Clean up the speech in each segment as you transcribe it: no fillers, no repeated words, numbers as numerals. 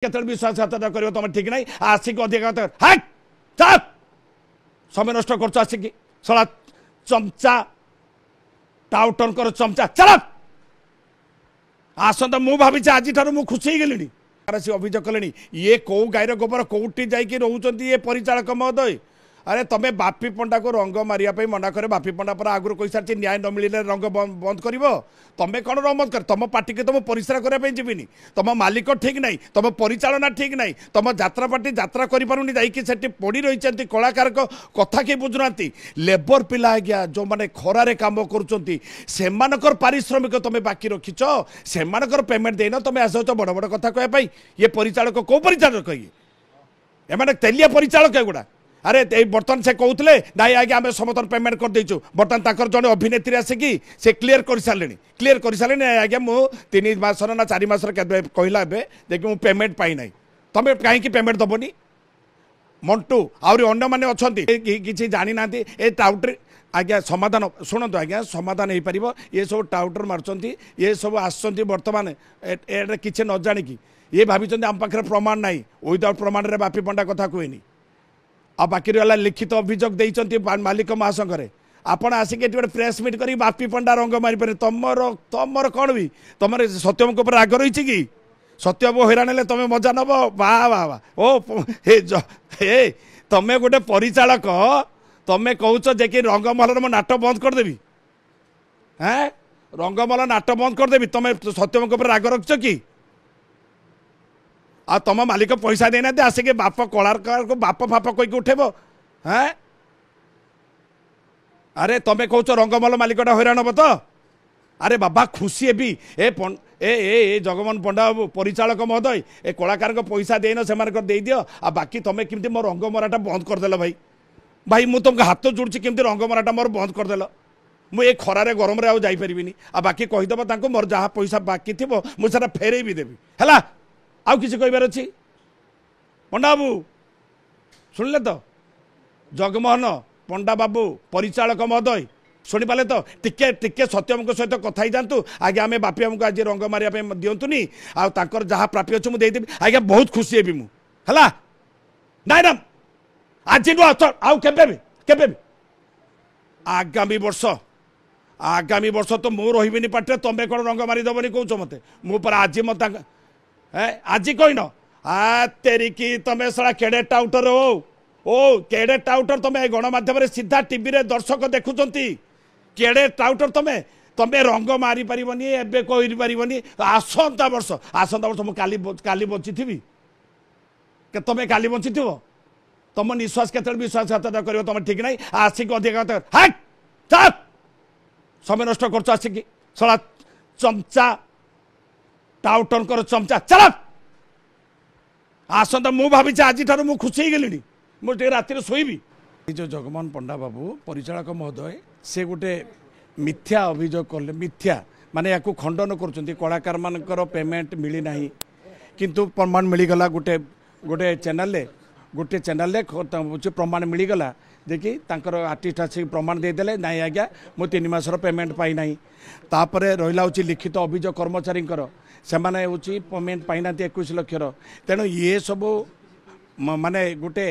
केत विश्वासघात कर तुम ठीक ना आसिक अधिक समय नष्ट कर आसिक सला चमचा टाउटन कर चमचा चल आसंत मु भावी आज मु खुशी गली अभियोग कले ये कौ गायर गोबर कौटी जाकि रोच ये परिचालक महोदय अरे तमे बापी पंडा को रंग मारिया मना करे बापी पंडा पर आगुरी कही सारी न्याय न मिले रंग बंद कर तमें कौन रंग कर तुम पार्टी के तुम परिश्रा करने जीविनी तुम मालिक ठीक ना तुम परिचालना ठीक ना तुम जात्रा पार्टी जात्रा करें जाकि पड़ी रही कलाकार कथा कि बुझुना लेबर पिला आज्ञा जो मैंने खरारे कम कर पारिश्रमिक तुम बाकी रखिच से पेमेंट देन तुम आस बड़ बड़ कथा कहवाई ये परिचालक कौ परिचालक ये एम तेलिया परिचालक एगुड़ा अरे बर्तमान से कहते ना आगे आम समतन पेमेंट कर देचु बर्तमान जड़े अभिनेत्री आसिकी से क्लीयर कर सारे आज्ञा मुझे 3 मास ना 4 मास कहला देखिए मुझे पेमेंट पाई ना तुम कहीं पेमेंट दबनी मंटू आहरी अन्न मैंने अच्छा किसी जानी ना ये टाउटर आज्ञा समाधान शुणु आज्ञा समाधान हो पार ये सब टाउटर मार्च ये सब आसुँच बर्तमान किसी न जाणिकी ये भाई आम पाखे प्रमाण ना विदाउट प्रमाण में बापी पंडा कथा कहुनी आ बाकी रहा लिखित अभियोग देते मालिक महासंघ आपण आसिक गोटे प्रेस मीट कर बापी पंडा रंग मारिपारे तुमर कौन भी तुम सत्यम को राग रही कि सत्यम हैरान हेल्ले तुम मजा नब वाह वाह वाह ओ हे तुम गोटे परिचालक तुम कौच जे कि रंगमहल मो नाट बंद करदेवी हाँ रंगमहल नाट बंद करदेवी तुम सत्यम को राग रखिच कि आ तुम मालिक पैसा देना आसिक बाप कलाकार को बाप फाप कहीकि उठेब हाँ अरे तुम कौच रंगमहल मालिकटा हैरान हम तो अरे बाबा खुशी हेबी ए जगमोहन पंडा परिचालक महोदय ए कलाकार को पैसा देन से दे दियो आ बाकी तुम केमती मो रंग मराटा बंद करदेल भाई भाई मुझे तुमको हाथ जोड़ुची केमती रंग मराटा मोर बंद करदेल मुझे खरारे गरम रे जापरिनी आ बाकी कहीदेव मोर जहाँ पैसा बाकी थी मुझे फेरे भी देवी है आउ किसी कहबार अच्छी पंडा बाबू शुणिले तो जगमोहन पंडा बाबू परिचालक महोदय शुणी पाले तो टिके टिके सत्यम सहित कथा जातु आगे आम बापी आमको आज रंग मारे दिंतुनि आर जहाँ प्राप्य अच्छे मुझे देदेवी आज्ञा बहुत खुशी हेबी मुझे नाई ना आज आउ के आगामी वर्ष तो मु रही पाटे तुम्हें कौन रंग मारिदेवनी कौच मत मुझे आज मत आज कहीन आ तेरिकी तुम सारा केड़े टाउटर ओ केड़े टाउटर तुम गणमाध्यम सीधा टीवी रे दर्शक देखुंट केड़े टाउटर तुम रंग मारी पारनी एवं कही पारनी आसंता वर्ष मुझे काली बची थी तुम काली बची थो तुम निश्वास के विश्वासघात कर तुम ठीक ना आसिक अधिक समय नष्ट कर आसिक सला चमचा टाउटन कर चमचा चल आसंत मु भावी आज मु खुशी गली मुझे राति शोबी जो जगमोहन पंडा बाबू परिचालक महोदय से गोटे मिथ्या अभियोग कले मिथ्या माने या खंडन कर कलाकार मानकर पेमेंट मिली ना किंतु प्रमाण मिलगला गोटे गोटे चैनल प्रमाण मिलगला देखि तांकर आर्टिस्ट आसिक प्रमाण देदेले ना आज्ञा मु 3 मासर पेमेंट पाई ना तापर रहा हूँ लिखित अभियोग कर्मचारी से पेमेंट पाई ना 21 लाख तेणु ये सब माने गोटे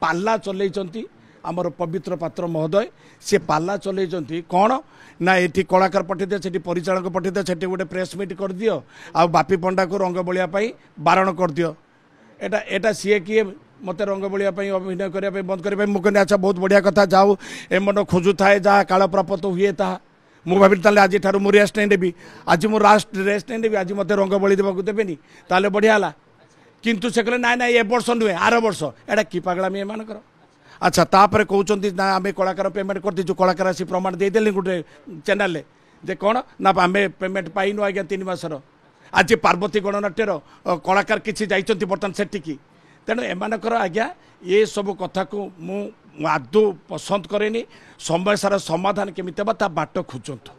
पाला चलई आमर पवित्र पात्र महोदय से पाला चलई कौन ना ये कलाकार पठेदे से परिचालक पठेदे से गोटे प्रेस मीट कर दियो आ बापी पंडा को रंग बलिया बारण कर दियो एटा सी किए मत रंग बलिया अभिनय करने बंद करने मुझे अच्छा बहुत बढ़िया कथा जाऊ ए मन खोजु थाए जहाँ काल प्राप्त हुए ता मु भावी आज मु रेस्ट नहीं देवी आज मु रेस्ट नहीं देवी आज मत रंग बली देवा देवेनि ताले बढ़िया है किंतु से कहले ना ना ए वर्ष नुहे आर वर्ष एटा कि पागलामी एम अच्छा तापर कहते ना आम कलाकार पेमेंट कर दीचु कलाकार आसी प्रमाण देदेले गोटे चैनल जे कौन ना आम पेमेंट पाइनु आज्ञा 3 मासर आज पार्वती गणनाट्यर कलाकार किसी जाइछन्ति बर्तमान सेठिकी तेणु एमानकर आज्ञा ये सब कथा को मु आदौ पसंद करेनी समस्यार समाधान केमिति हेबा ता बाट खोजतु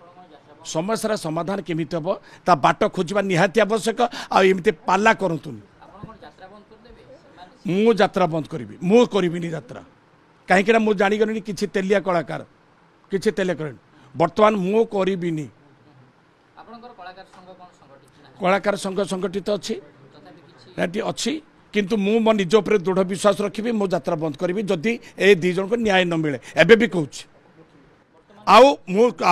समस्यार समाधान केमिति हेबा ता बाट खोजिबा निहाती आवश्यक आ एमिति पाला करंतुनी मु यात्रा बंद करी मु करी यात्रा कहीं मु जागली किसी तेलिया कलाकार किसी तेलिया कर बर्तमान मु करी कलाकार संघ संगठित अच्छी ଏଠି ଅଛି କିନ୍ତୁ ମୁଁ ମୋ ନିଜ ଉପରେ ଦୃଢ଼ ବିଶ୍ୱାସ ରଖିବି ମୁଁ ଯାତ୍ରା ବନ୍ଦ କରିବି ଯଦି ଏ ଦୁଇ ଜଣଙ୍କୁ ନ୍ୟାୟ ନ ମିଳେ ଏବେ ବି କହୁଛି ଆଉ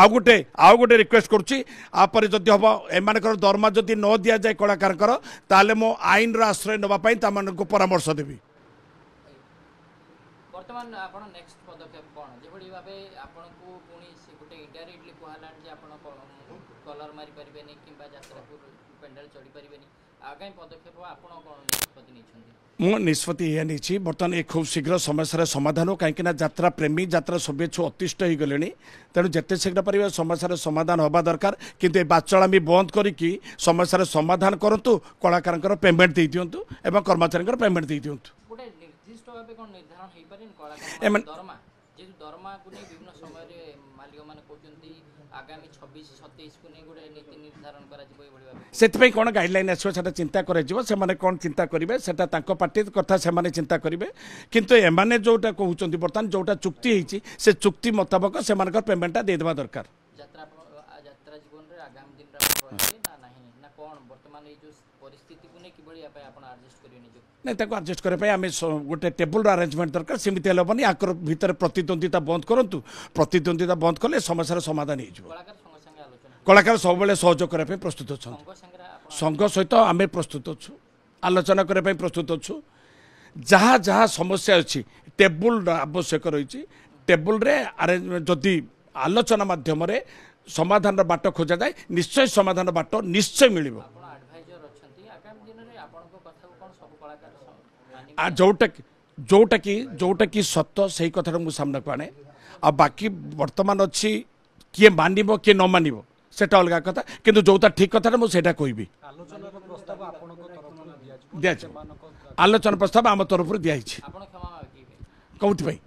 गोटे रिक्वेस्ट करुच्ची आपर जदि हम एम दरमा जदि न दि जाए कलाकार ताले मो आईन आश्रय नापी को परामर्श देवी वर्तमान आपण नेक्स्ट पदक्षेप कोन जेबडी भाबे आपण को पुनी से गुटे इनडायरेक्टली कहलान जे आपण कलर मारी परिबेनी किबा यात्रा को पेंडल चढ़ी परिबेनी आगामी पदक्षेप आपण कोन निष्पत्ति निछंदी मो निष्पत्ति ये नहीं बर्तमान ये खूब शीघ्र समस्या समाधान हो कहीं यात्रा प्रेमी यात्रा शुभेच्छु अतिष्ट हो गले तेणु जिते शीघ्र पार समस्या समाधान होगा दरकार किंतु ए बाचलामी बंद करके समस्या समाधान करूँ कलाकार पेमेंट दे दिंतु एवं कर्मचारी पेमेंट दे दिंतु गोटे निर्दिष्ट भाबे कोन निर्धारण हेई पारिन कलाकार दरमा जे दरमा को नै विभिन्न समय रे मालिक माने कहउचंती आगामी 26 27 को नै गोटे नीति निर्धारण करा जिवो एबडी भाबे से कौन गाइडलाइन आसो से चिंता कर कौन चिंता करेंगे से पार्टी कथा से चिंता करेंगे किंतु एमाने जोटा कहते बर्तमान जोटा चुक्ति होती से चुक्ति मुताबक से पेमेंटा देदेवा दरकार यात्रा जीवन रे आगामी दिन रे ना नहीं ना कोन वर्तमान ए जो परिस्थिति को नै किबळी आपे आपण एडजस्ट करियो निजो नहीं ताको एडजस्ट करे आम गोटे टेबुल अरेंजमेंट दरकार सेमती हेबनी आकर भितर प्रतिद्वंदिता बंद करूँ प्रतिद्वंदिता बंद कले समस्या समाधान हो कलाकार सब सहयोग करने प्रस्तुत अच्छा संघ सहित आम प्रस्तुत अच्छु आलोचना करने प्रस्तुत अच्छु जहाँ जहाँ समस्या अच्छी टेबुल आवश्यक रही टेबुल रे जदि आलोचना माध्यम समाधान बाट खोजा जाए निश्चय समाधान बाट निश्चय मिल जोटा कि सत्य से कथा मुझे सामना को आने आ बाकी वर्तमान अच्छी किए मानव किए न मानव सेटा अलग कथा किंतु जोटा ठीक कथा मुझे कहबी दिया आलोचना प्रस्ताव आम तरफ दिखाई कौटी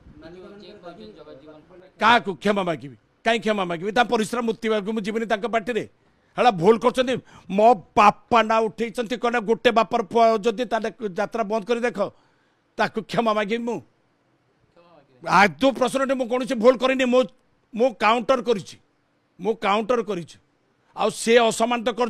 क्या क्षमा मागि कहीं क्षमा मागि परिश्रम मुक्ति मुझे पार्टी है भूल कर मो बापा ना उठे कौन गोटे बापर जदि यात्रा बंद कर देख ताकू क्षमा मागि मु आदौ प्रश्न मुझे भूल करनी मो काउंटर करी काउंटर कर असमान तो कर